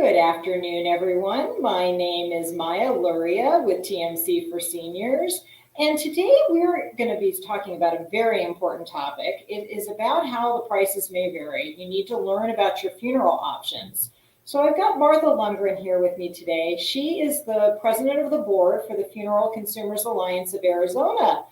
Good afternoon, everyone. My name is Maya Luria with TMC for Seniors. And today we're going to be talking about a very important topic. It is about how the prices may vary. You need to learn about your funeral options. So I've got Martha Lundgren here with me today. She is the president of the board for the Funeral Consumers Alliance of Arizona.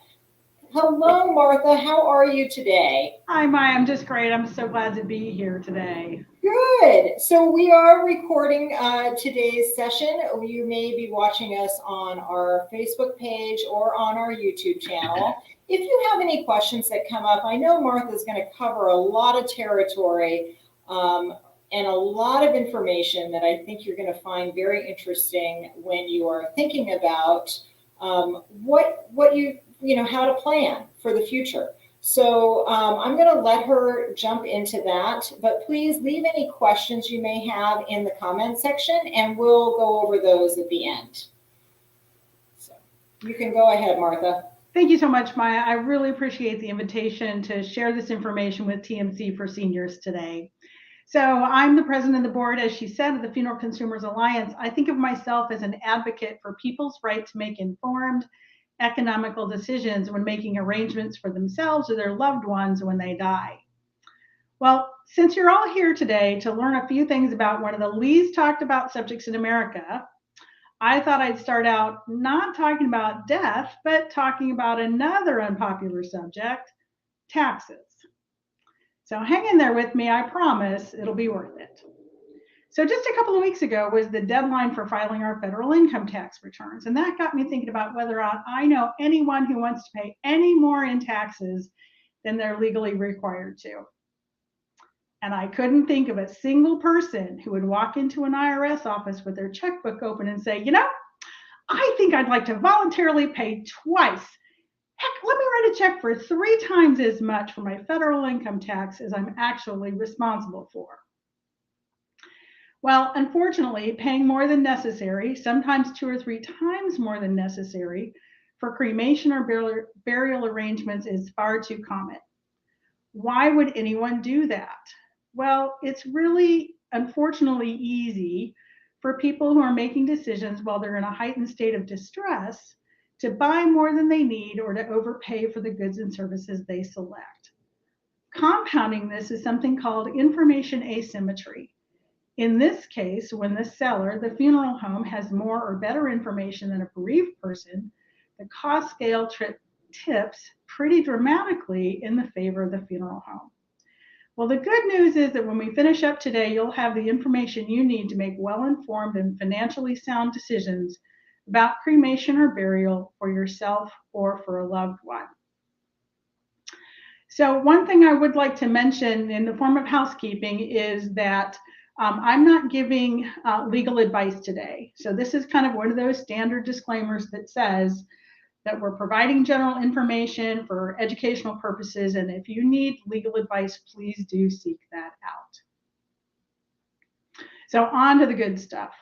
Hello, Martha. How are you today? Hi, Maya. I'm just great. I'm so glad to be here today. Good. So we are recording today's session. You may be watching us on our Facebook page or on our YouTube channel. If you have any questions that come up, I know Martha's going to cover a lot of territory and a lot of information that I think you're going to find very interesting when you are thinking about how to plan for the future. So I'm going to let her jump into that, but please leave any questions you may have in the comment section and we'll go over those at the end. So you can go ahead, Martha. Thank you so much, Maya. I really appreciate the invitation to share this information with TMC for Seniors today. So I'm the president of the board, as she said, of the Funeral Consumers Alliance. I think of myself as an advocate for people's right to make informed, economical decisions when making arrangements for themselves or their loved ones when they die. Well, since you're all here today to learn a few things about one of the least talked about subjects in America, I thought I'd start out not talking about death, but talking about another unpopular subject, taxes. So hang in there with me. I promise it'll be worth it. So just a couple of weeks ago was the deadline for filing our federal income tax returns. And that got me thinking about whether or not I know anyone who wants to pay any more in taxes than they're legally required to. And I couldn't think of a single person who would walk into an IRS office with their checkbook open and say, I think I'd like to voluntarily pay twice. Heck, let me write a check for 3 times as much for my federal income tax as I'm actually responsible for. Well, unfortunately, paying more than necessary, sometimes 2 or 3 times more than necessary, for cremation or burial arrangements is far too common. Why would anyone do that? Well, it's really, unfortunately, easy for people who are making decisions while they're in a heightened state of distress to buy more than they need or to overpay for the goods and services they select. Compounding this is something called information asymmetry. In this case, when the seller, the funeral home, has more or better information than a bereaved person, the cost scale tips pretty dramatically in the favor of the funeral home. Well, the good news is that when we finish up today, you'll have the information you need to make well-informed and financially sound decisions about cremation or burial for yourself or for a loved one. So one thing I would like to mention in the form of housekeeping is that I'm not giving legal advice today. So this is kind of one of those standard disclaimers that says that we're providing general information for educational purposes, and if you need legal advice, please do seek that out. So on to the good stuff.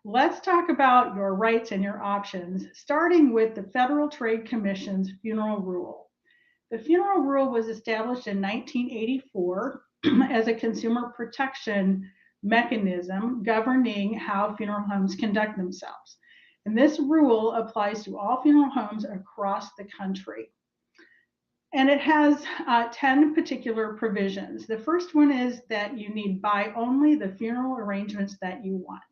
Let's talk about your rights and your options, starting with the Federal Trade Commission's funeral rule. The funeral rule was established in 1984 as a consumer protection mechanism governing how funeral homes conduct themselves. And this rule applies to all funeral homes across the country. And it has 10 particular provisions. The first one is that you need buy only the funeral arrangements that you want.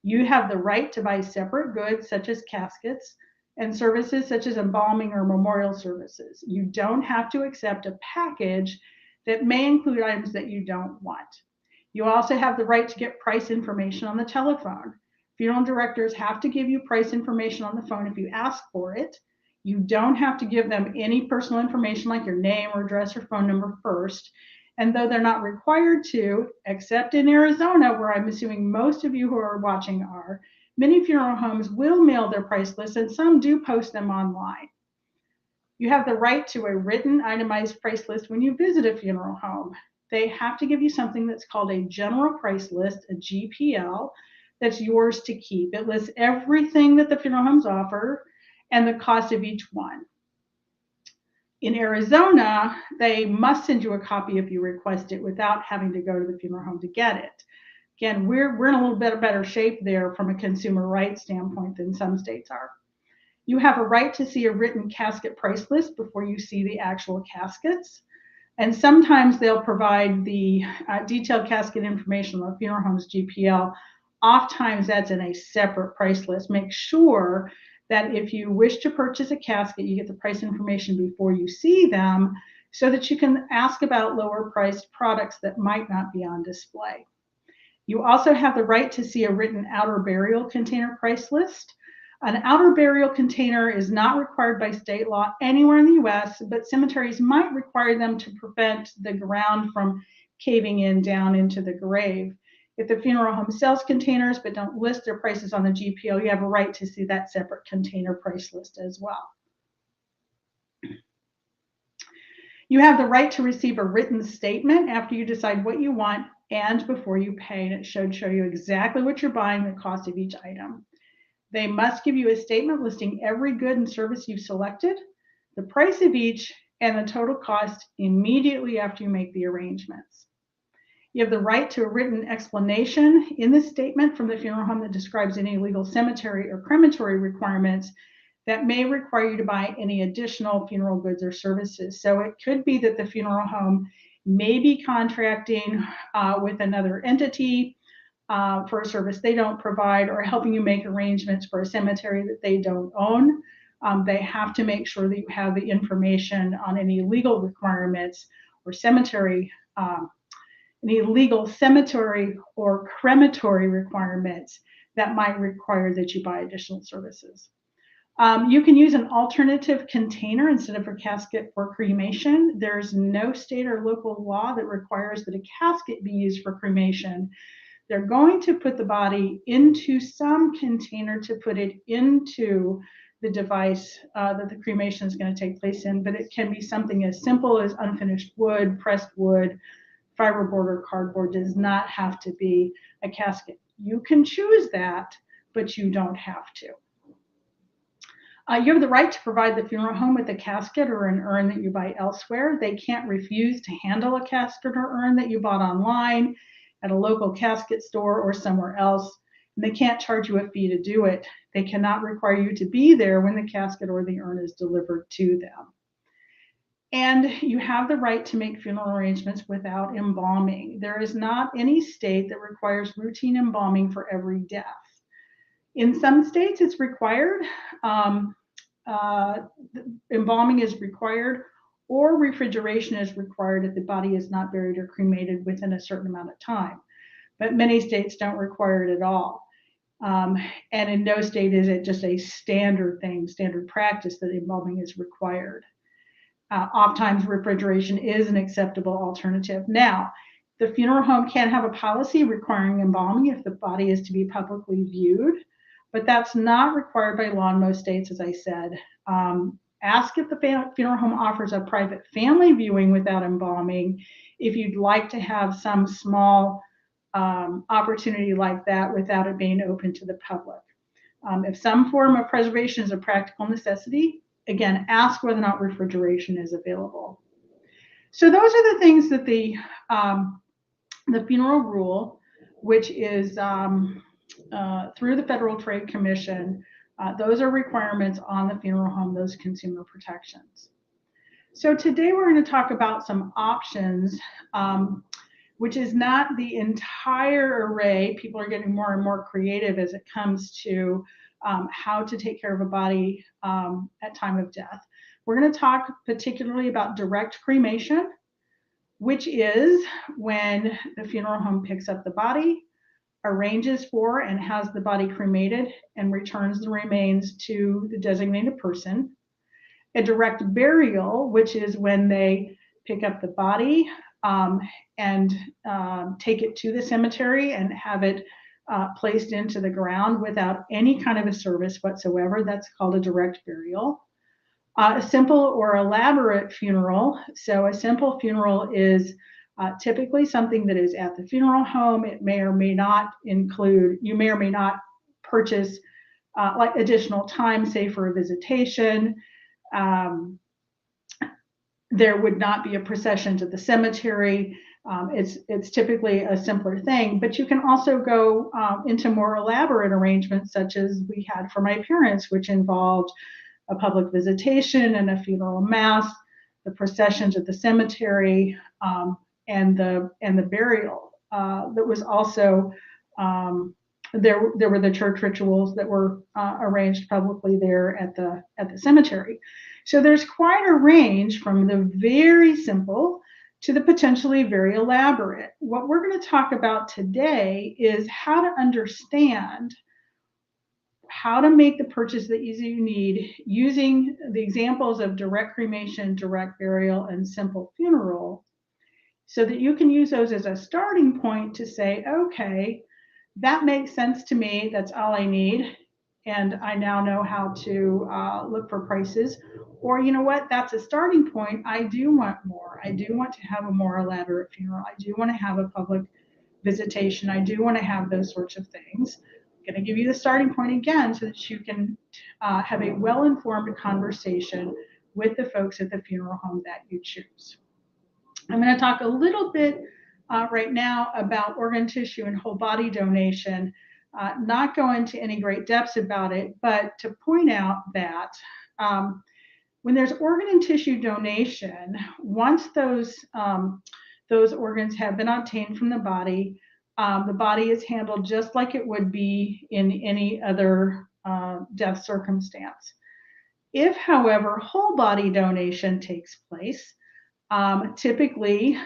You have the right to buy separate goods such as caskets and services such as embalming or memorial services. You don't have to accept a package that may include items that you don't want. You also have the right to get price information on the telephone. Funeral directors have to give you price information on the phone if you ask for it. You don't have to give them any personal information like your name or address or phone number first. And though they're not required to, except in Arizona, where I'm assuming most of you who are watching are, many funeral homes will mail their price lists and some do post them online. You have the right to a written itemized price list when you visit a funeral home. They have to give you something that's called a general price list, a GPL, that's yours to keep. It lists everything that the funeral homes offer and the cost of each one. In Arizona, they must send you a copy if you request it without having to go to the funeral home to get it. Again, we're in a little bit better shape there from a consumer rights standpoint than some states are. You have a right to see a written casket price list before you see the actual caskets. And sometimes they'll provide the detailed casket information on the funeral home's GPL. Oftentimes that's in a separate price list. Make sure that if you wish to purchase a casket, you get the price information before you see them so that you can ask about lower priced products that might not be on display. You also have the right to see a written outer burial container price list. An outer burial container is not required by state law anywhere in the US, but cemeteries might require them to prevent the ground from caving in down into the grave. If the funeral home sells containers but don't list their prices on the GPO, you have a right to see that separate container price list as well. You have the right to receive a written statement after you decide what you want and before you pay, and it should show you exactly what you're buying, the cost of each item. They must give you a statement listing every good and service you've selected, the price of each, and the total cost immediately after you make the arrangements. You have the right to a written explanation in the statement from the funeral home that describes any legal cemetery or crematory requirements that may require you to buy any additional funeral goods or services. So it could be that the funeral home may be contracting with another entity for a service they don't provide, or helping you make arrangements for a cemetery that they don't own. They have to make sure that you have the information on any legal requirements or any legal cemetery or crematory requirements that might require that you buy additional services. You can use an alternative container instead of a casket for cremation. There's no state or local law that requires that a casket be used for cremation. They're going to put the body into some container to put it into the device that the cremation is going to take place in, but it can be something as simple as unfinished wood, pressed wood, fiberboard, or cardboard. Does not have to be a casket. You can choose that, but you don't have to. You have the right to provide the funeral home with a casket or an urn that you buy elsewhere. They can't refuse to handle a casket or urn that you bought online, at a local casket store, or somewhere else. And they can't charge you a fee to do it. They cannot require you to be there when the casket or the urn is delivered to them. And you have the right to make funeral arrangements without embalming. There is not any state that requires routine embalming for every death. In some states, it's required. Embalming is required, or refrigeration is required if the body is not buried or cremated within a certain amount of time. But many states don't require it at all. And in no state is it just a standard thing, standard practice that embalming is required. Oftentimes refrigeration is an acceptable alternative. Now, the funeral home can have a policy requiring embalming if the body is to be publicly viewed, but that's not required by law in most states, as I said. Ask if the funeral home offers a private family viewing without embalming, if you'd like to have some small opportunity like that without it being open to the public. If some form of preservation is a practical necessity, again, ask whether or not refrigeration is available. So those are the things that the funeral rule, which is through the Federal Trade Commission, those are requirements on the funeral home, those consumer protections. So today we're going to talk about some options, which is not the entire array. People are getting more and more creative as it comes to how to take care of a body at time of death. We're going to talk particularly about direct cremation, which is when the funeral home picks up the body, arranges for and has the body cremated, and returns the remains to the designated person. A direct burial, which is when they pick up the body and take it to the cemetery and have it placed into the ground without any kind of a service whatsoever. That's called a direct burial. A simple or elaborate funeral. So a simple funeral is typically something that is at the funeral home. It may or may not include, you may or may not purchase like additional time, say for a visitation. There would not be a procession to the cemetery. It's typically a simpler thing, but you can also go into more elaborate arrangements, such as we had for my parents, which involved a public visitation and a funeral mass, the processions at the cemetery, and the burial. That was also there were the church rituals that were arranged publicly there at the cemetery. So there's quite a range from the very simple to the potentially very elaborate. What we're going to talk about today is how to understand how to make the purchase that you need using the examples of direct cremation, direct burial, and simple funeral, so that you can use those as a starting point to say, okay, that makes sense to me. That's all I need. And I now know how to look for prices. Or, you know what, that's a starting point. I do want more. I do want to have a more elaborate funeral. I do want to have a public visitation. I do want to have those sorts of things. I'm going to give you the starting point again so that you can have a well-informed conversation with the folks at the funeral home that you choose. I'm going to talk a little bit right now about organ, tissue, and whole body donation. Not go into any great depths about it, but to point out that when there's organ and tissue donation, once those organs have been obtained from the body is handled just like it would be in any other death circumstance. If, however, whole body donation takes place, typically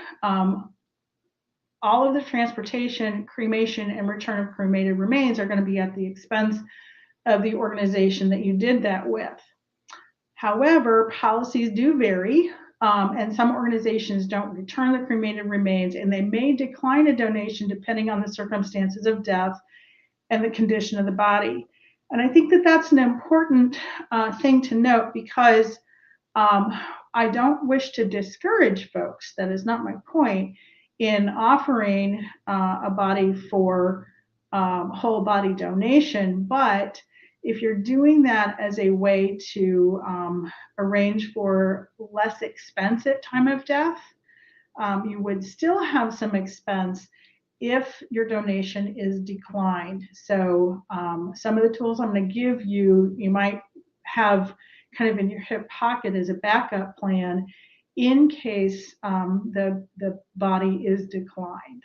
all of the transportation, cremation, and return of cremated remains are going to be at the expense of the organization that you did that with. However, policies do vary, and some organizations don't return the cremated remains, and they may decline a donation depending on the circumstances of death and the condition of the body. And I think that that's an important thing to note, because I don't wish to discourage folks, that is not my point, in offering a body for whole body donation. But if you're doing that as a way to arrange for less expense at time of death, you would still have some expense if your donation is declined. So some of the tools I'm going to give you, you might have kind of in your hip pocket as a backup plan in case the body is declined.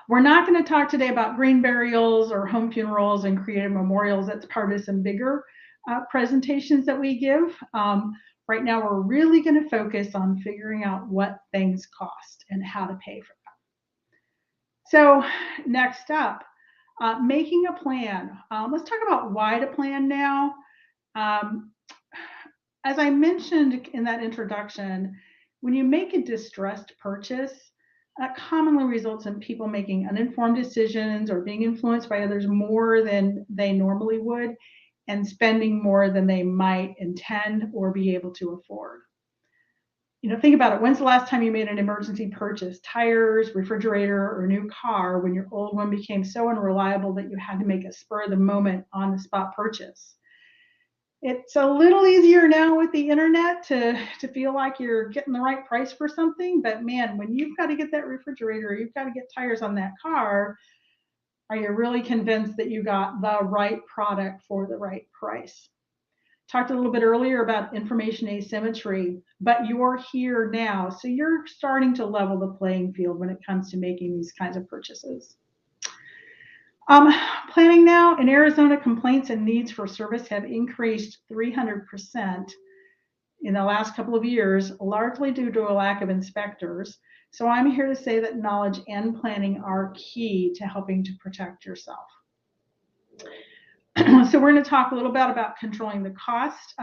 We're not going to talk today about green burials or home funerals and creative memorials. That's part of some bigger presentations that we give. Right now, we're really going to focus on figuring out what things cost and how to pay for them. So next up, making a plan. Let's talk about why to plan now. As I mentioned in that introduction, when you make a distressed purchase, that commonly results in people making uninformed decisions or being influenced by others more than they normally would, and spending more than they might intend or be able to afford. You know, think about it. When's the last time you made an emergency purchase? Tires, refrigerator, or new car, when your old one became so unreliable that you had to make a spur of the moment on the spot purchase. It's a little easier now with the internet to feel like you're getting the right price for something, but man, when you've got to get that refrigerator, you've got to get tires on that car, are you really convinced that you got the right product for the right price? Talked a little bit earlier about information asymmetry, but you're here now, so you're starting to level the playing field when it comes to making these kinds of purchases. Planning now. In Arizona, complaints and needs for service have increased 300% in the last couple of years, largely due to a lack of inspectors. So I'm here to say that knowledge and planning are key to helping to protect yourself. So we're going to talk a little bit about controlling the cost.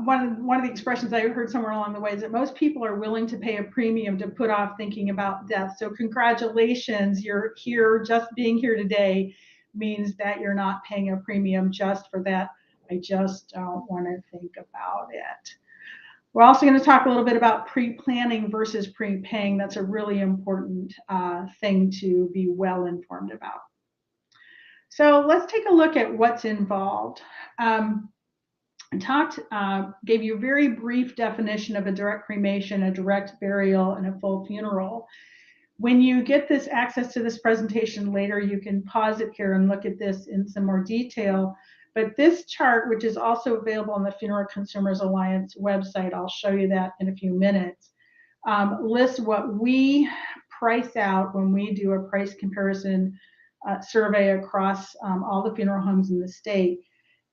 One of the expressions I heard somewhere along the way is that most people are willing to pay a premium to put off thinking about death. So congratulations, you're here. Just being here today means that you're not paying a premium just for that. I just don't want to think about it. We're also going to talk a little bit about pre-planning versus pre-paying. That's a really important thing to be well informed about. So let's take a look at what's involved. gave you a very brief definition of a direct cremation, a direct burial, and a full funeral. When you get this access to this presentation later, you can pause it here and look at this in some more detail. But this chart, which is also available on the Funeral Consumers Alliance website, I'll show you that in a few minutes, lists what we price out when we do a price comparison survey across all the funeral homes in the state.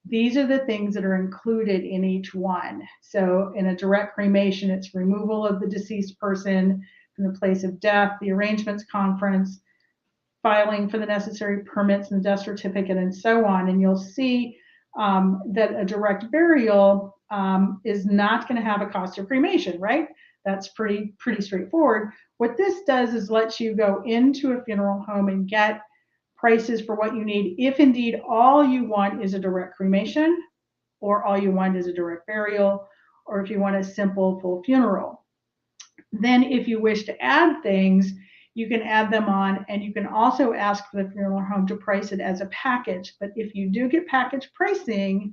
These are the things that are included in each one. So in a direct cremation, it's removal of the deceased person from the place of death, the arrangements conference, filing for the necessary permits and the death certificate, and so on. And you'll see that a direct burial is not going to have a cost of cremation, right? That's pretty straightforward. What this does is lets you go into a funeral home and get prices for what you need, if indeed all you want is a direct cremation, or all you want is a direct burial, or if you want a simple full funeral. Then if you wish to add things, you can add them on, and you can also ask for the funeral home to price it as a package. But if you do get package pricing,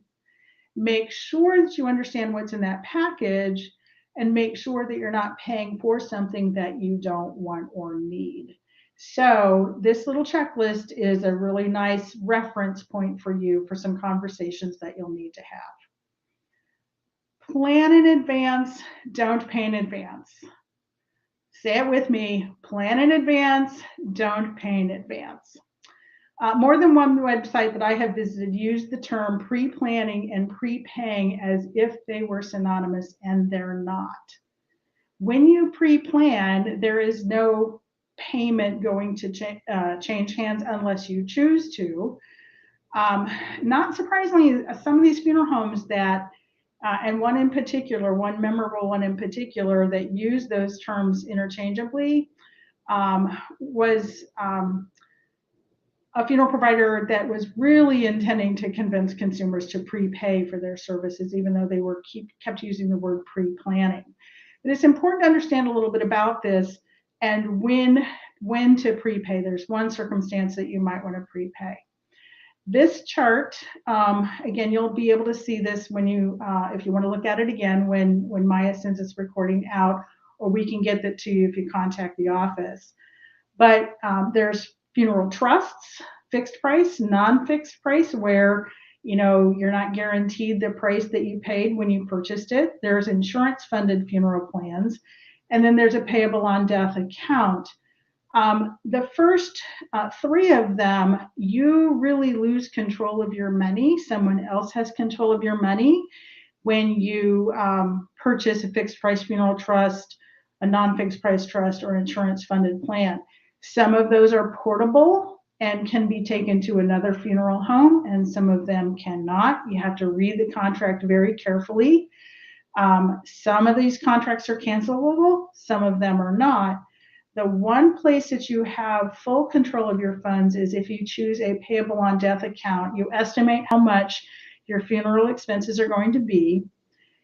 make sure that you understand what's in that package and make sure that you're not paying for something that you don't want or need. So this little checklist is a really nice reference point for you for some conversations that you'll need to have. Plan in advance, don't pay in advance. Say it with me, plan in advance, don't pay in advance. More than one website that I have visited used the term pre-planning and prepaying as if they were synonymous, and they're not. When you pre-plan, there is no payment going to change hands unless you choose to. Not surprisingly, some of these funeral homes that, and one in particular, one memorable one in particular that used those terms interchangeably, was a funeral provider that was really intending to convince consumers to prepay for their services, even though they were kept using the word pre-planning. But it's important to understand a little bit about this and when to prepay. There's one circumstance that you might want to prepay. This chart, again, you'll be able to see this when you, if you want to look at it again, when Maya sends this recording out, or we can get that to you if you contact the office. But there's funeral trusts, fixed price, non-fixed price, where you're not guaranteed the price that you paid when you purchased it. There's insurance-funded funeral plans, and then there's a payable on death account. The first three of them, you really lose control of your money. Someone else has control of your money when you purchase a fixed price funeral trust, a non-fixed price trust, or insurance-funded plan. Some of those are portable and can be taken to another funeral home, and some of them cannot. You have to read the contract very carefully. Some of these contracts are cancelable, some of them are not. The one place that you have full control of your funds is if you choose a payable on death account. You estimate how much your funeral expenses are going to be.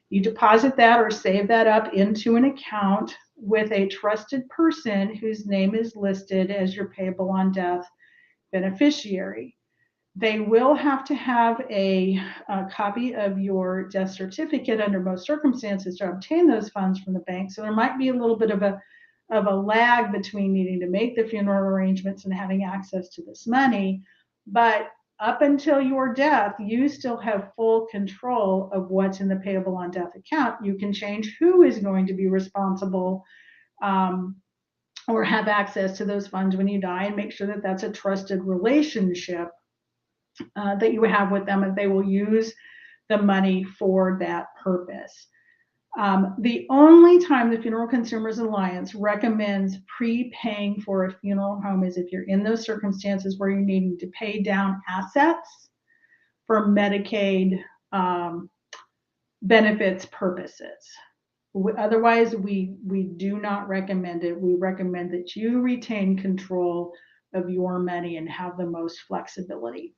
You deposit that or save that up into an account with a trusted person whose name is listed as your payable on death beneficiary. They will have to have a copy of your death certificate under most circumstances to obtain those funds from the bank. So there might be a little bit of a lag between needing to make the funeral arrangements and having access to this money. But up until your death, you still have full control of what's in the payable on death account. You can change who is going to be responsible or have access to those funds when you die, and make sure that that's a trusted relationship that you have with them, and they will use the money for that purpose. The only time the Funeral Consumers Alliance recommends prepaying for a funeral home is if you're in those circumstances where you're needing to pay down assets for Medicaid benefits purposes. Otherwise, we do not recommend it. We recommend that you retain control of your money and have the most flexibility.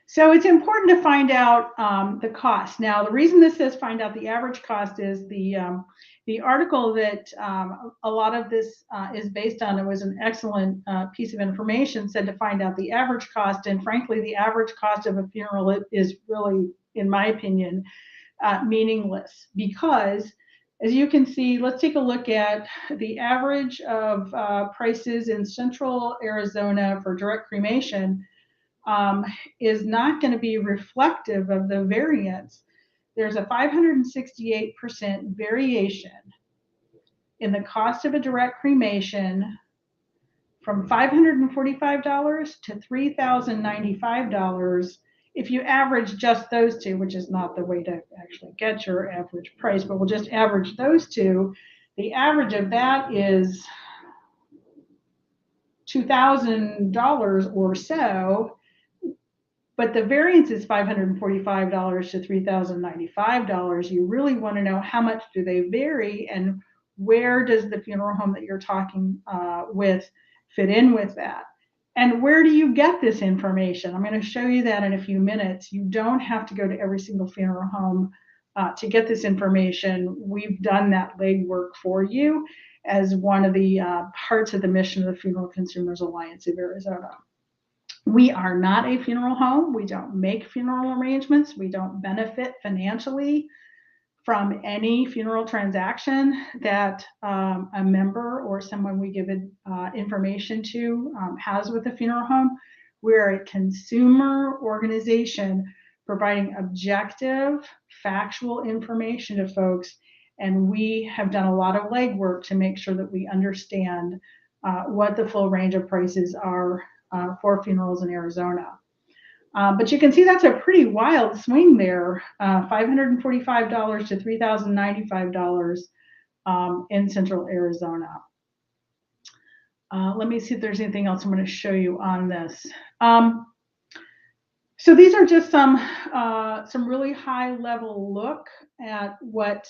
So it's important to find out the cost. Now, the reason this says find out the average cost is The article that a lot of this is based on, it was an excellent piece of information, said to find out the average cost, and frankly, the average cost of a funeral is really, in my opinion, meaningless, because as you can see, let's take a look at the average of prices in Central Arizona for direct cremation is not going to be reflective of the variance. There's a 568% variation in the cost of a direct cremation from $545 to $3,095 if you average just those two, which is not the way to actually get your average price, but we'll just average those two. The average of that is $2,000 or so, but the variance is $545 to $3,095. You really want to know how much do they vary, and where does the funeral home that you're talking with fit in with that? And where do you get this information? I'm going to show you that in a few minutes. You don't have to go to every single funeral home to get this information. We've done that legwork for you as one of the parts of the mission of the Funeral Consumers Alliance of Arizona. We are not a funeral home. We don't make funeral arrangements. We don't benefit financially from any funeral transaction that a member or someone we give information to has with a funeral home. We're a consumer organization providing objective, factual information to folks, and we have done a lot of legwork to make sure that we understand what the full range of prices are for funerals in Arizona. But you can see that's a pretty wild swing there, $545 to $3,095 in Central Arizona. Let me see if there's anything else I'm going to show you on this. So these are just some really high level look at what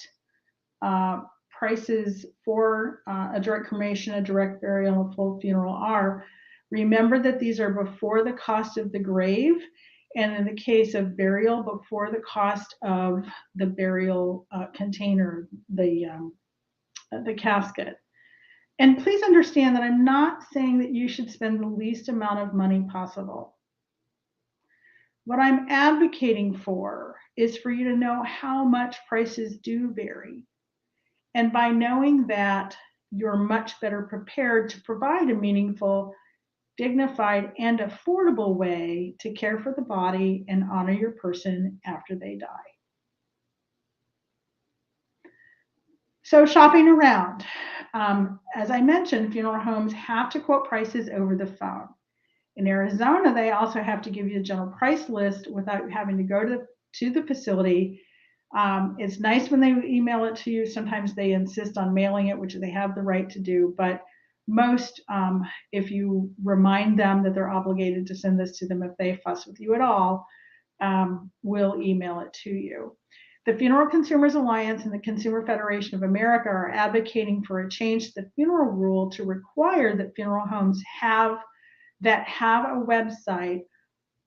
prices for a direct cremation, a direct burial, a full funeral are. Remember that these are before the cost of the grave, and in the case of burial, before the cost of the burial container, the casket. And please understand that I'm not saying that you should spend the least amount of money possible. What I'm advocating for is for you to know how much prices do vary. And by knowing that, you're much better prepared to provide a meaningful, dignified, and affordable way to care for the body and honor your person after they die. So shopping around. As I mentioned, funeral homes have to quote prices over the phone. In Arizona, they also have to give you a general price list without having to go to the facility. It's nice when they email it to you. Sometimes they insist on mailing it, which they have the right to do, but most, if you remind them that they're obligated to send this to them if they fuss with you at all, will email it to you. The Funeral Consumers Alliance and the Consumer Federation of America are advocating for a change to the funeral rule to require that funeral homes have a website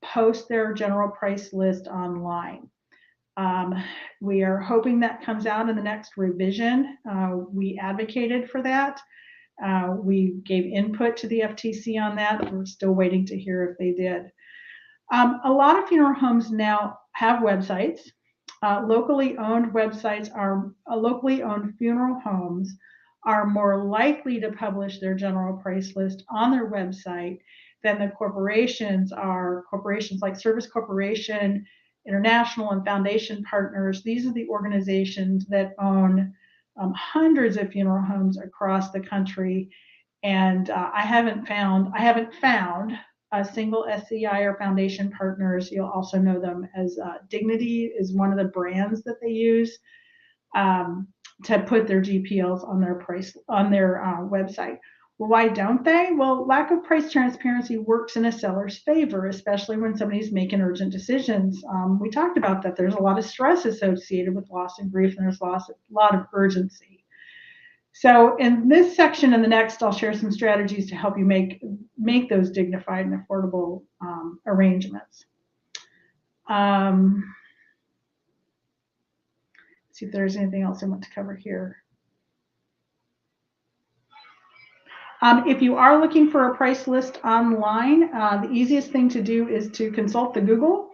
post their general price list online. We are hoping that comes out in the next revision. We advocated for that. We gave input to the FTC on that. We're still waiting to hear if they did. A lot of funeral homes now have websites. Locally owned funeral homes are more likely to publish their general price list on their website than the corporations are. Corporations like Service Corporation, International, and Foundation Partners. These are the organizations that own hundreds of funeral homes across the country, and I haven't found a single SCI or Foundation Partners. You'll also know them as Dignity is one of the brands that they use to put their GPLs on their website. Well, why don't they? Well, lack of price transparency works in a seller's favor, especially when somebody's making urgent decisions. We talked about that. There's a lot of stress associated with loss and grief, and there's a lot of urgency. So in this section and the next, I'll share some strategies to help you make those dignified and affordable arrangements. See if there's anything else I want to cover here. If you are looking for a price list online, the easiest thing to do is to consult the Google.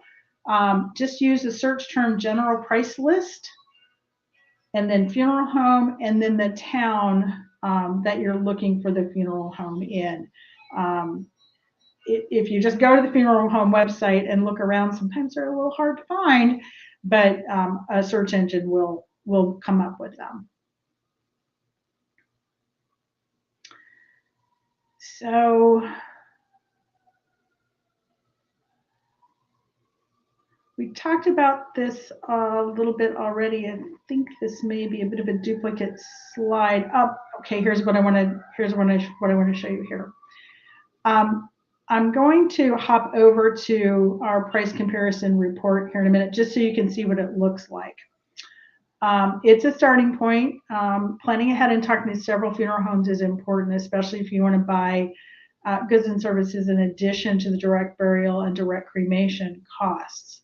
Just use the search term general price list, and then funeral home, and then the town that you're looking for the funeral home in. If you just go to the funeral home website and look around, sometimes they're a little hard to find, but a search engine will come up with them. So we talked about this a little bit already. I think this may be a bit of a duplicate slide. Oh, okay. Here's what I want to show you here. I'm going to hop over to our price comparison report here in a minute, just so you can see what it looks like. It's a starting point. Planning ahead and talking to several funeral homes is important, especially if you want to buy goods and services in addition to the direct burial and direct cremation costs.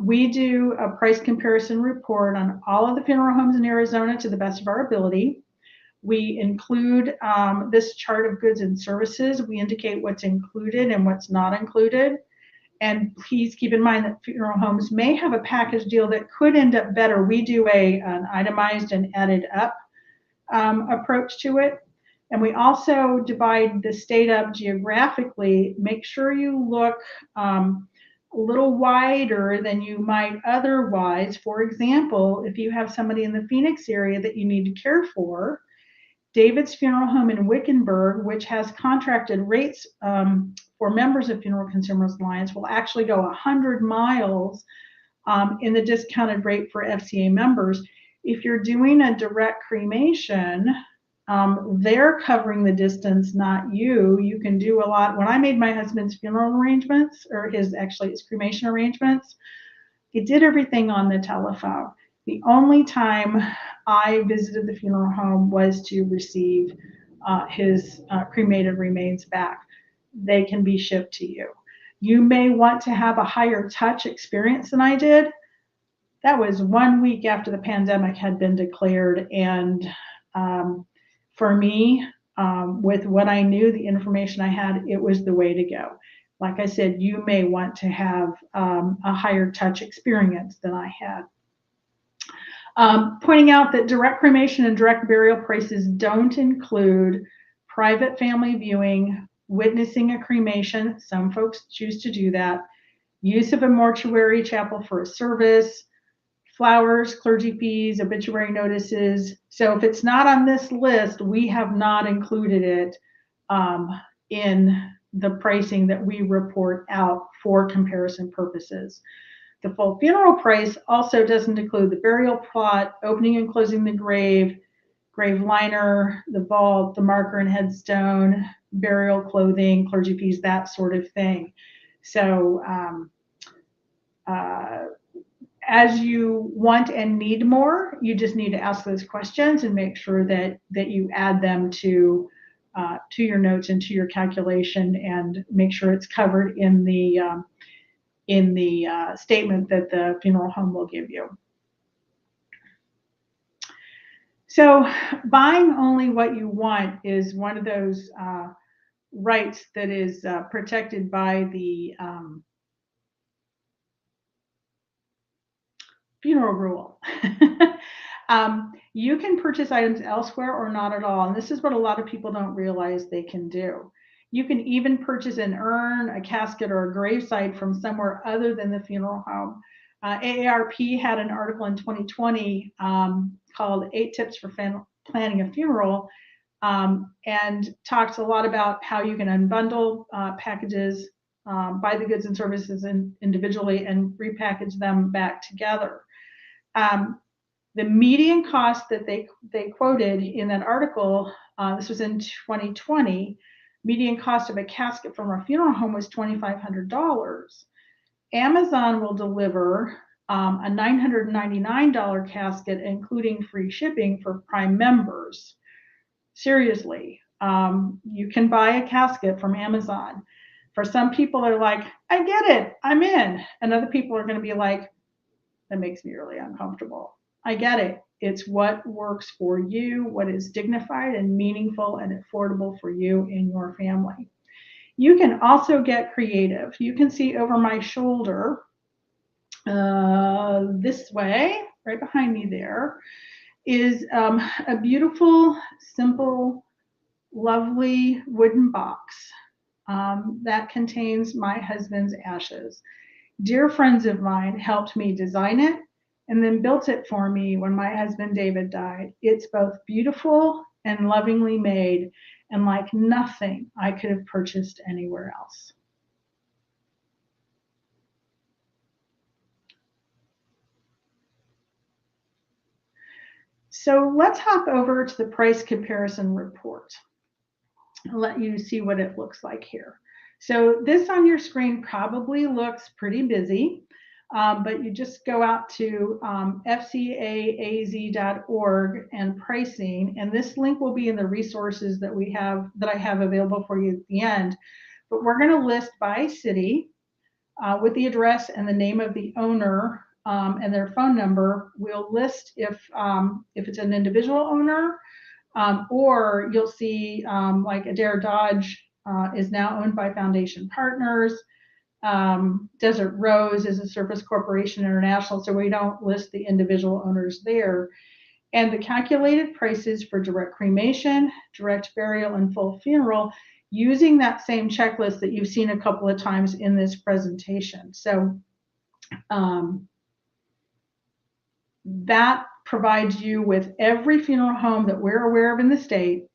We do a price comparison report on all of the funeral homes in Arizona to the best of our ability. We include this chart of goods and services. We indicate what's included and what's not included. And please keep in mind that funeral homes may have a package deal that could end up better. We do an itemized and added up approach to it. And we also divide the state up geographically. Make sure you look a little wider than you might otherwise. For example, if you have somebody in the Phoenix area that you need to care for, David's Funeral Home in Wickenburg, which has contracted rates for members of Funeral Consumers Alliance, will actually go 100 miles in the discounted rate for FCA members. If you're doing a direct cremation, they're covering the distance, not you. You can do a lot. When I made my husband's funeral arrangements, or his cremation arrangements, he did everything on the telephone. The only time I visited the funeral home was to receive his cremated remains back. They can be shipped to you. You may want to have a higher touch experience than I did. That was 1 week after the pandemic had been declared. And for me, with what I knew, the information I had, it was the way to go. Like I said, you may want to have a higher touch experience than I had. Pointing out that direct cremation and direct burial prices don't include private family viewing, witnessing a cremation. Some folks choose to do that. Use of a mortuary chapel for a service, flowers, clergy fees, obituary notices. So if it's not on this list, we have not included it in the pricing that we report out for comparison purposes. The full funeral price also doesn't include the burial plot, opening and closing the grave liner, the vault, the marker and headstone, burial clothing, clergy fees, that sort of thing. So as you want and need more, you just need to ask those questions and make sure that you add them to your notes and to your calculation, and make sure it's covered in the statement that the funeral home will give you. So buying only what you want is one of those rights that is protected by the funeral rule. You can purchase items elsewhere or not at all. And this is what a lot of people don't realize they can do. You can even purchase an urn, a casket, or a gravesite from somewhere other than the funeral home. AARP had an article in 2020 called 8 Tips for Planning a Funeral, and talks a lot about how you can unbundle packages, buy the goods and services individually, and repackage them back together. The median cost that they quoted in that article, this was in 2020, median cost of a casket from a funeral home was $2,500. Amazon will deliver a $999 casket, including free shipping for Prime members. Seriously, you can buy a casket from Amazon. For some people, they're like, I get it, I'm in. And other people are going to be like, that makes me really uncomfortable. I get it. It's what works for you, what is dignified and meaningful and affordable for you and your family. You can also get creative. You can see over my shoulder, this way, right behind me there, is a beautiful, simple, lovely wooden box that contains my husband's ashes. Dear friends of mine helped me design it and then built it for me when my husband David died. It's both beautiful and lovingly made, and like nothing I could have purchased anywhere else. So let's hop over to the price comparison report. I'll let you see what it looks like here. So this on your screen probably looks pretty busy, but you just go out to fcaaz.org and pricing, and this link will be in the resources that I have available for you at the end. But we're going to list by city with the address and the name of the owner and their phone number. We'll list if it's an individual owner. Or you'll see like Adair Dodge is now owned by Foundation Partners. Desert Rose is a Service Corporation International, so we don't list the individual owners there. And the calculated prices for direct cremation, direct burial, and full funeral using that same checklist that you've seen a couple of times in this presentation. So that provides you with every funeral home that we're aware of in the state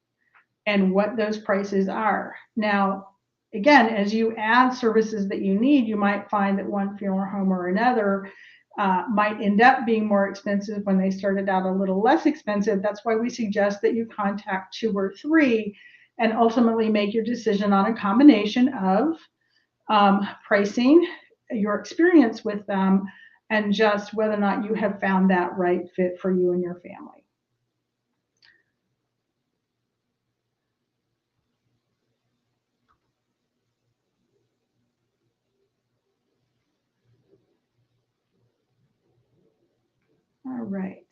and what those prices are. Now, again, as you add services that you need, you might find that one funeral home or another might end up being more expensive when they started out a little less expensive. That's why we suggest that you contact 2 or 3 and ultimately make your decision on a combination of pricing, your experience with them, and just whether or not you have found that right fit for you and your family. All right.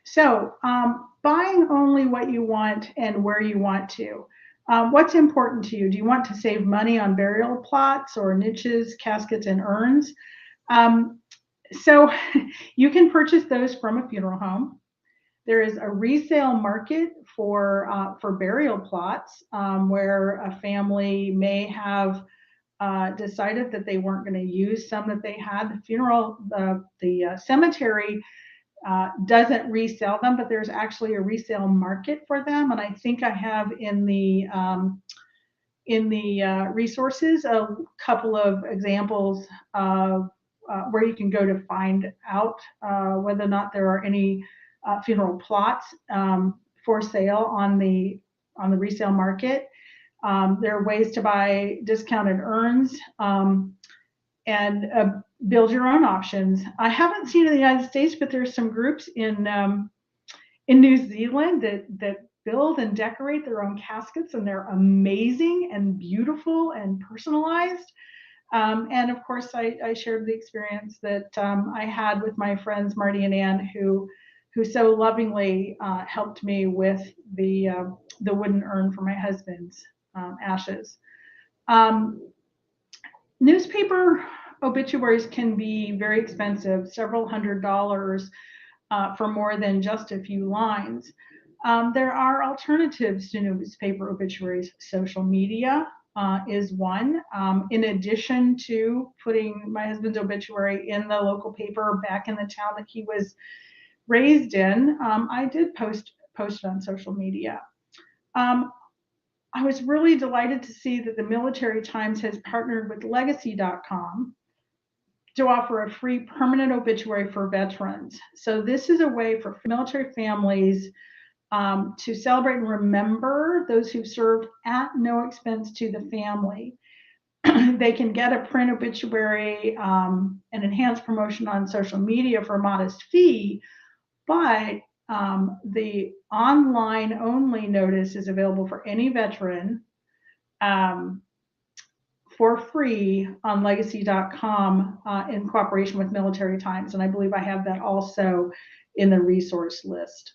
So buying only what you want and where you want to. What's important to you? Do you want to save money on burial plots or niches, caskets, and urns? So you can purchase those from a funeral home. There is a resale market for burial plots where a family may have decided that they weren't going to use some that they had. The cemetery doesn't resell them, but there's actually a resale market for them. And I think I have in the resources a couple of examples of where you can go to find out whether or not there are any funeral plots for sale on the resale market. There are ways to buy discounted urns and build your own options. I haven't seen in the United States, but there's some groups in New Zealand that build and decorate their own caskets, and they're amazing and beautiful and personalized. And of course, I shared the experience that I had with my friends Marty and Ann, who so lovingly helped me with the wooden urn for my husband's ashes. Newspaper obituaries can be very expensive, several $100s for more than just a few lines. There are alternatives to newspaper obituaries. Social media is one. In addition to putting my husband's obituary in the local paper back in the town that he was raised in, I did post it on social media. I was really delighted to see that the Military Times has partnered with Legacy.com to offer a free permanent obituary for veterans. So this is a way for military families to celebrate and remember those who served at no expense to the family. They can get a print obituary and enhanced promotion on social media for a modest fee, but The online only notice is available for any veteran for free on legacy.com in cooperation with Military Times. And I believe I have that also in the resource list.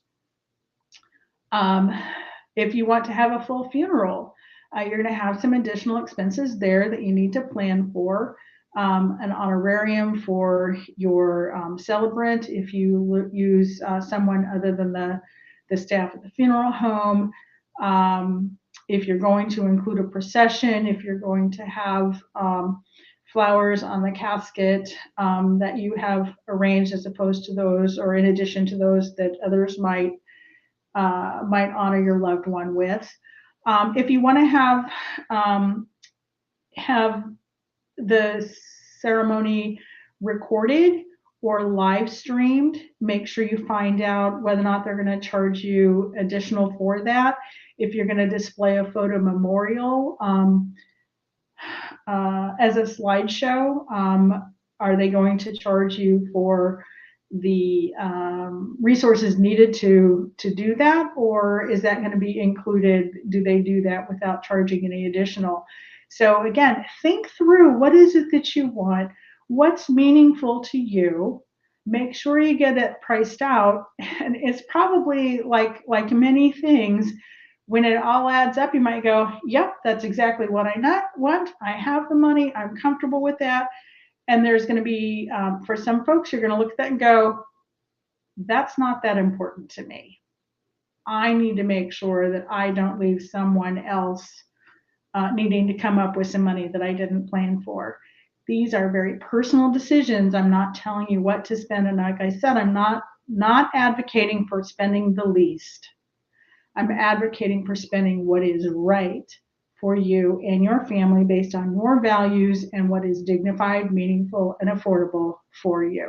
If you want to have a full funeral, you're going to have some additional expenses there that you need to plan for. An honorarium for your celebrant if you use someone other than the staff at the funeral home. If you're going to include a procession, if you're going to have flowers on the casket that you have arranged as opposed to those, or in addition to those that others might honor your loved one with. If you want to have the ceremony recorded or live streamed, make sure you find out whether or not they're going to charge you additional for that. If you're going to display a photo memorial as a slideshow, are they going to charge you for the resources needed to do that, or is that going to be included? Do they do that without charging any additional? So again, think through what is it that you want, what's meaningful to you. Make sure you get it priced out, and it's probably like many things. When it all adds up, you might go, yep, that's exactly what I want. I have the money. I'm comfortable with that. And there's going to be, for some folks, you're going to look at that and go, that's not that important to me. I need to make sure that I don't leave someone else needing to come up with some money that I didn't plan for. These are very personal decisions. I'm not telling you what to spend. And like I said, I'm not advocating for spending the least. I'm advocating for spending what is right for you and your family based on your values and what is dignified, meaningful, and affordable for you.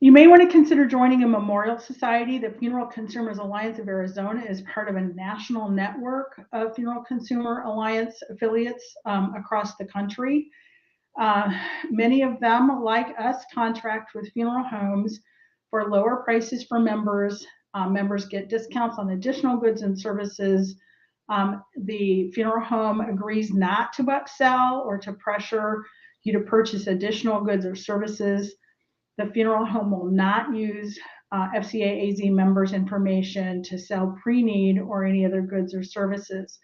You may want to consider joining a memorial society. The Funeral Consumers Alliance of Arizona is part of a national network of Funeral Consumer Alliance affiliates across the country. Many of them, like us, contract with funeral homes for lower prices for members. Members get discounts on additional goods and services. The funeral home agrees not to upsell or to pressure you to purchase additional goods or services. The funeral home will not use FCA AZ members' information to sell pre-need or any other goods or services.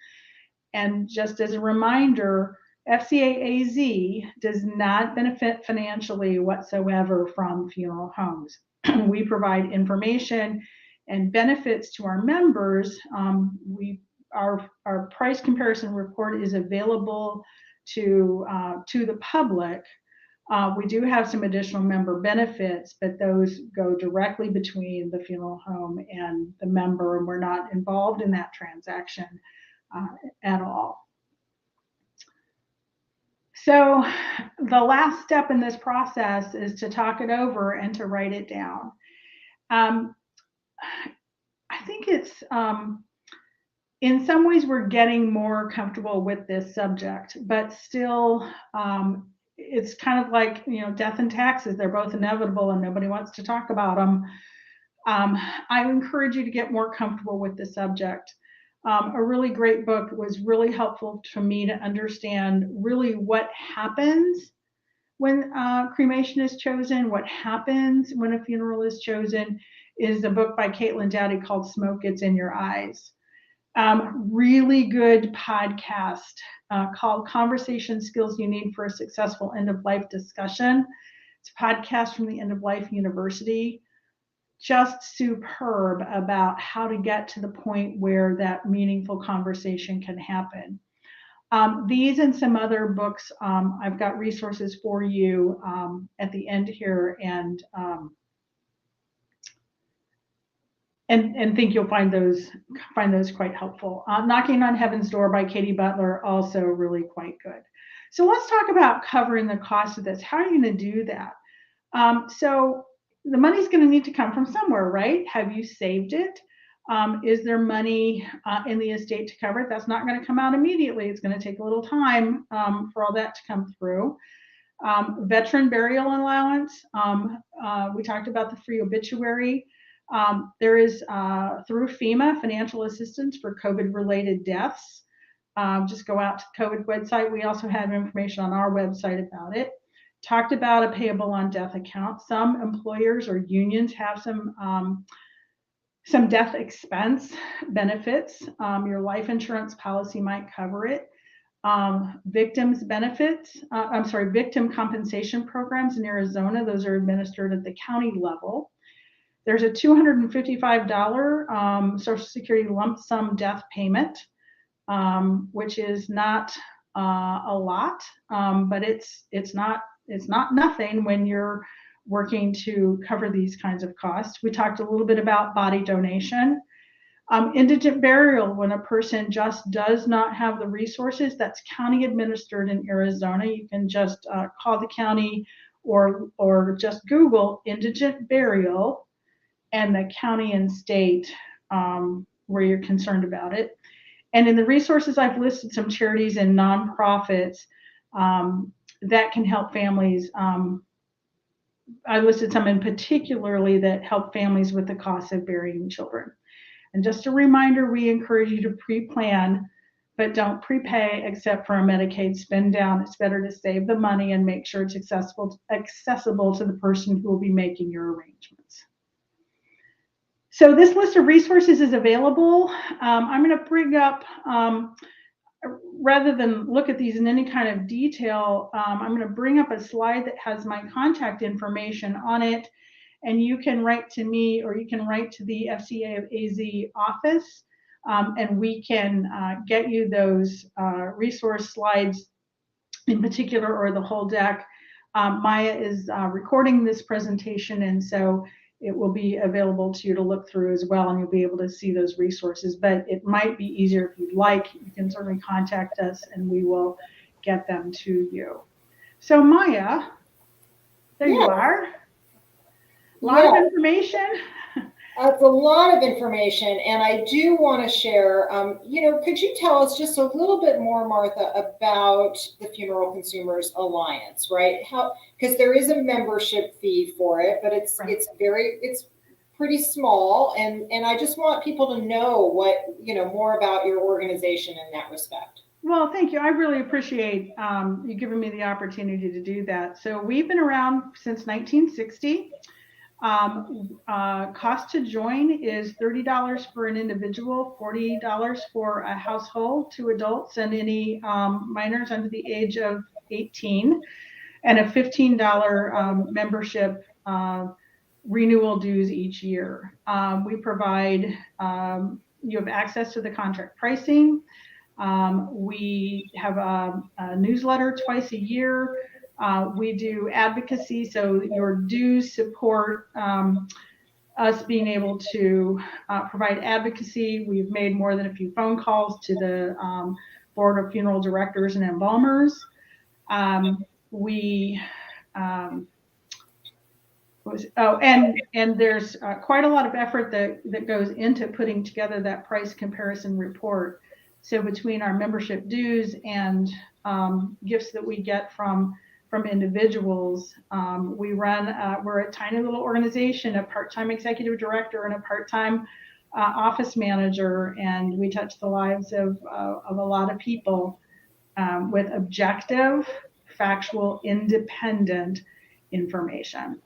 And just as a reminder, FCA AZ does not benefit financially whatsoever from funeral homes. We provide information and benefits to our members. Our price comparison report is available to the public. We do have some additional member benefits, but those go directly between the funeral home and the member, and we're not involved in that transaction at all. So the last step in this process is to talk it over and to write it down. I think it's, in some ways, we're getting more comfortable with this subject, but still, it's kind of like, death and taxes. They're both inevitable and nobody wants to talk about them. I encourage you to get more comfortable with the subject. A really great book was really helpful to me to understand really what happens when cremation is chosen, what happens when a funeral is chosen, is a book by Caitlin Dowdy called Smoke Gets in Your Eyes. Really good podcast called Conversation Skills You Need for a Successful End-of-Life Discussion. It's a podcast from the End of Life University. Just superb about how to get to the point where that meaningful conversation can happen. These and some other books, I've got resources for you at the end here, and think you'll find those quite helpful. Knocking on Heaven's Door by Katie Butler, also really quite good. So let's talk about covering the cost of this. How are you going to do that? So the money's going to need to come from somewhere, right? Have you saved it? Is there money in the estate to cover it? That's not going to come out immediately. It's going to take a little time for all that to come through. Veteran burial allowance. We talked about the free obituary. There is, through FEMA, financial assistance for COVID-related deaths. Just go out to the COVID website. We also have information on our website about it. Talked about a payable on death account. Some employers or unions have some death expense benefits. Your life insurance policy might cover it. Victim compensation programs in Arizona, those are administered at the county level. There's a $255 Social Security lump sum death payment, which is not a lot, but it's not nothing when you're working to cover these kinds of costs. We talked a little bit about body donation. Indigent burial, when a person just does not have the resources, that's county administered in Arizona. You can just call the county or just Google indigent burial and the county and state where you're concerned about it. And in the resources, I've listed some charities and nonprofits that can help families. I listed some in particularly that help families with the cost of burying children. And just a reminder, we encourage you to pre-plan, but don't prepay except for a Medicaid spend down. It's better to save the money and make sure it's accessible to the person who will be making your arrangements. So this list of resources is available. I'm going to bring up, rather than look at these in any kind of detail, I'm going to bring up a slide that has my contact information on it. And you can write to me or you can write to the FCA of AZ office, and we can get you those resource slides in particular or the whole deck. Maya is recording this presentation, and so it will be available to you to look through as well, and you'll be able to see those resources. But it might be easier if you'd like. You can certainly contact us, and we will get them to you. So Maya, there you are. A lot of information. That's a lot of information, and I do want to share, could you tell us just a little bit more, Martha, about the Funeral Consumers Alliance, right? Because there is a membership fee for it, but it's pretty small, and I just want people to know more about your organization in that respect. Well, thank you. I really appreciate you giving me the opportunity to do that. So we've been around since 1960. Cost to join is $30 for an individual, $40 for a household, 2 adults and any minors under the age of 18, and a $15 membership renewal dues each year. We provide, you have access to the contract pricing. We have a newsletter twice a year. We do advocacy, so your dues support us being able to provide advocacy. We've made more than a few phone calls to the Board of Funeral Directors and Embalmers. And there's quite a lot of effort that goes into putting together that price comparison report. So between our membership dues and gifts that we get from individuals, we're a tiny little organization, a part-time executive director and a part-time office manager, and we touch the lives of a lot of people with objective, factual, independent information.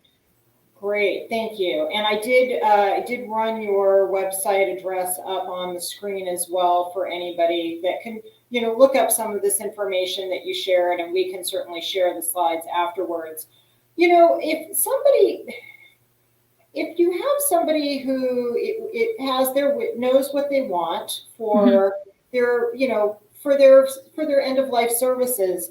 Great, thank you. And I did run your website address up on the screen as well for anybody that can, look up some of this information that you shared, and we can certainly share the slides afterwards. If you have somebody who knows what they want for their, for their end of life services,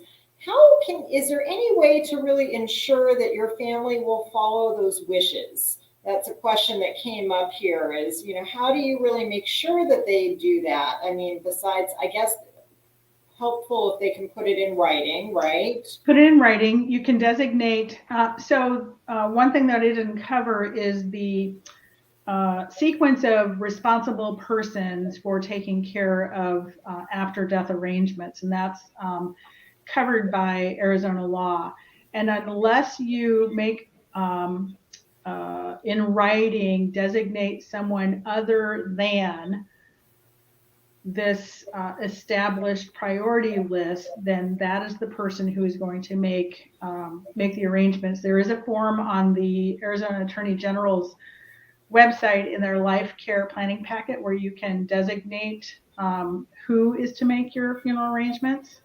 is there any way to really ensure that your family will follow those wishes? That's a question that came up here is, how do you really make sure that they do that? I mean, besides, I guess, helpful if they can put it in writing, right? Put it in writing. You can designate. One thing that I didn't cover is the sequence of responsible persons for taking care of after death arrangements, and that's covered by Arizona law. And unless you make in writing designate someone other than this established priority list, then that is the person who is going to make the arrangements. There is a form on the Arizona Attorney General's website in their life care planning packet where you can designate who is to make your funeral arrangements.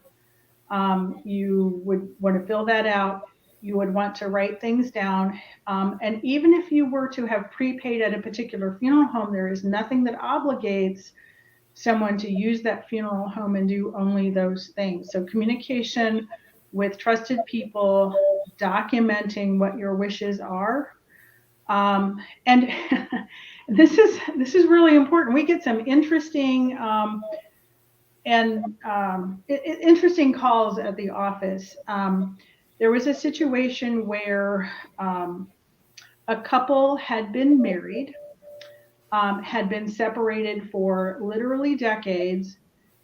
You would want to fill that out. You would want to write things down. And even if you were to have prepaid at a particular funeral home, there is nothing that obligates someone to use that funeral home and do only those things. So communication with trusted people, documenting what your wishes are. And this is really important. We get some interesting interesting calls at the office. There was a situation where a couple had been married, had been separated for literally decades,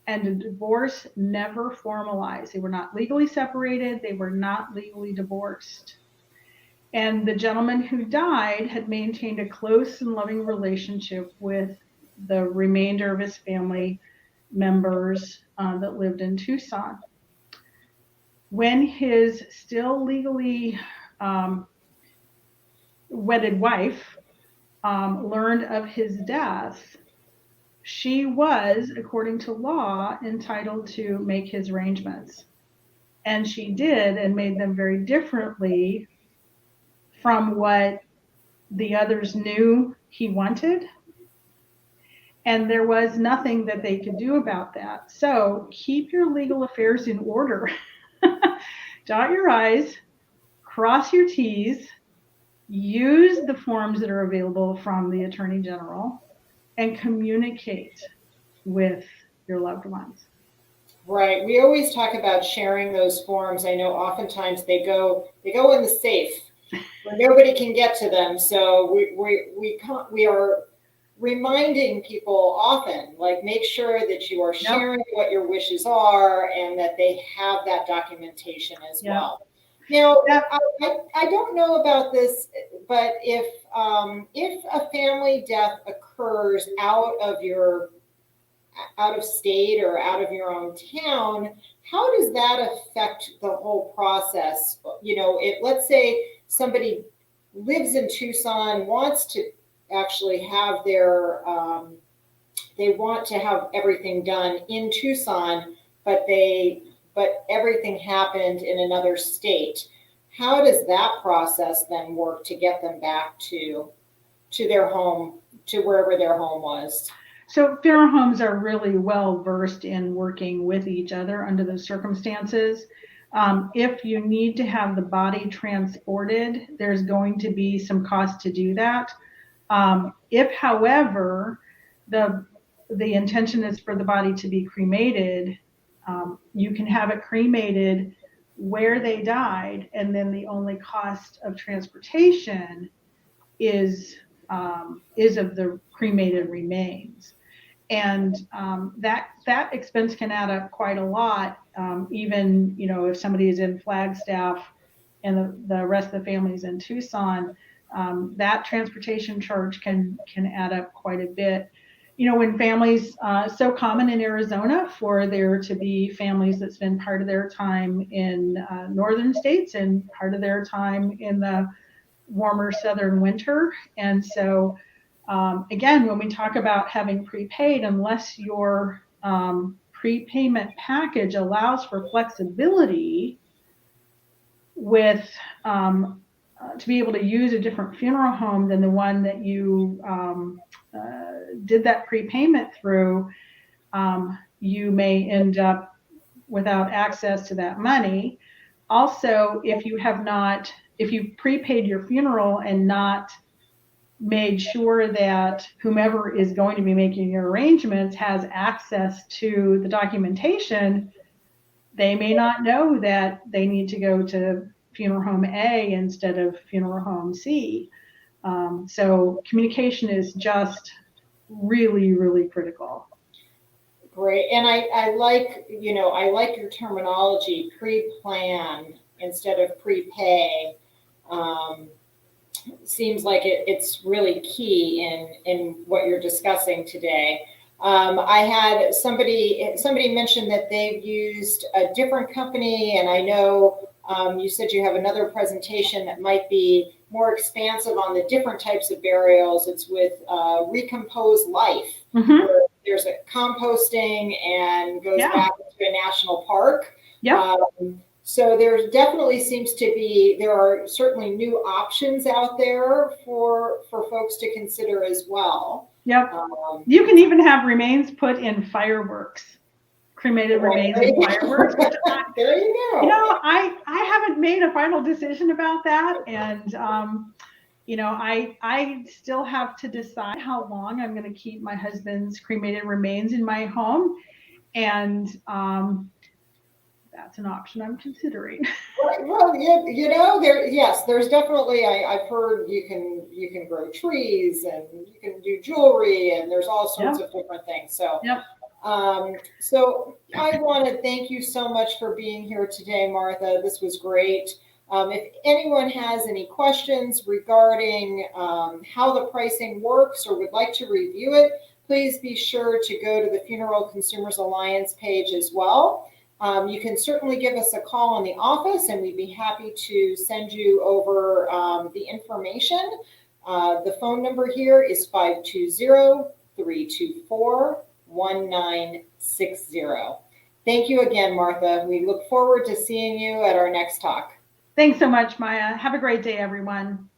and a divorce never formalized. They were not legally separated. They were not legally divorced. And the gentleman who died had maintained a close and loving relationship with the remainder of his family members that lived in Tucson. When his still legally wedded wife learned of his death, she was, according to law, entitled to make his arrangements. And she did, and made them very differently from what the others knew he wanted. And there was nothing that they could do about that. So keep your legal affairs in order. Dot your I's, cross your T's, use the forms that are available from the Attorney General, and communicate with your loved ones. Right. We always talk about sharing those forms. I know oftentimes they go in the safe where nobody can get to them. So we are reminding people often, like, make sure that you are sharing what your wishes are and that they have that documentation as well. Now, I don't know about this, but if a family death occurs out of state or out of your own town, how does that affect the whole process? You know, let's say somebody lives in Tucson, wants to actually have they want to have everything done in Tucson, but everything happened in another state. How does that process then work to get them back to their home, to wherever their home was? So funeral homes are really well versed in working with each other under those circumstances. If you need to have the body transported, there's going to be some cost to do that. If, however, the intention is for the body to be cremated, you can have it cremated where they died, and then the only cost of transportation is of the cremated remains. And that expense can add up quite a lot. Even, you know, if somebody is in Flagstaff and the rest of the family is in Tucson, that transportation charge can add up quite a bit. You know, when families, so common in Arizona for there to be families that spend part of their time in northern states and part of their time in the warmer southern winter. And so again, when we talk about having prepaid, unless your prepayment package allows for flexibility with to be able to use a different funeral home than the one that you did that prepayment through, you may end up without access to that money. Also, if you've prepaid your funeral and not made sure that whomever is going to be making your arrangements has access to the documentation, they may not know that they need to go to funeral home A instead of funeral home C. So communication is just really, really critical. Great. And I like your terminology, pre-plan. instead of prepay seems like it's really key in what you're discussing today. I had somebody mentioned that they've used a different company, and I know you said you have another presentation that might be more expansive on the different types of burials. It's with Recompose Life, where there's a composting and goes back into a national park. So there definitely seems to be, there are certainly new options out there for folks to consider as well. You can even have remains put in fireworks, cremated remains in fireworks. There you go. You know, I haven't made a final decision about that, and you know, I still have to decide how long I'm going to keep my husband's cremated remains in my home, and that's an option I'm considering. Well, you know, there's definitely, I've heard you can grow trees and you can do jewelry, and there's all sorts of different things. So, so I want to thank you so much for being here today, Martha. This was great. If anyone has any questions regarding how the pricing works or would like to review it, please be sure to go to the Funeral Consumers Alliance page as well. You can certainly give us a call in the office, and we'd be happy to send you over the information. The phone number here is 520-324-1960. Thank you again, Martha. We look forward to seeing you at our next talk. Thanks so much, Maya. Have a great day, everyone.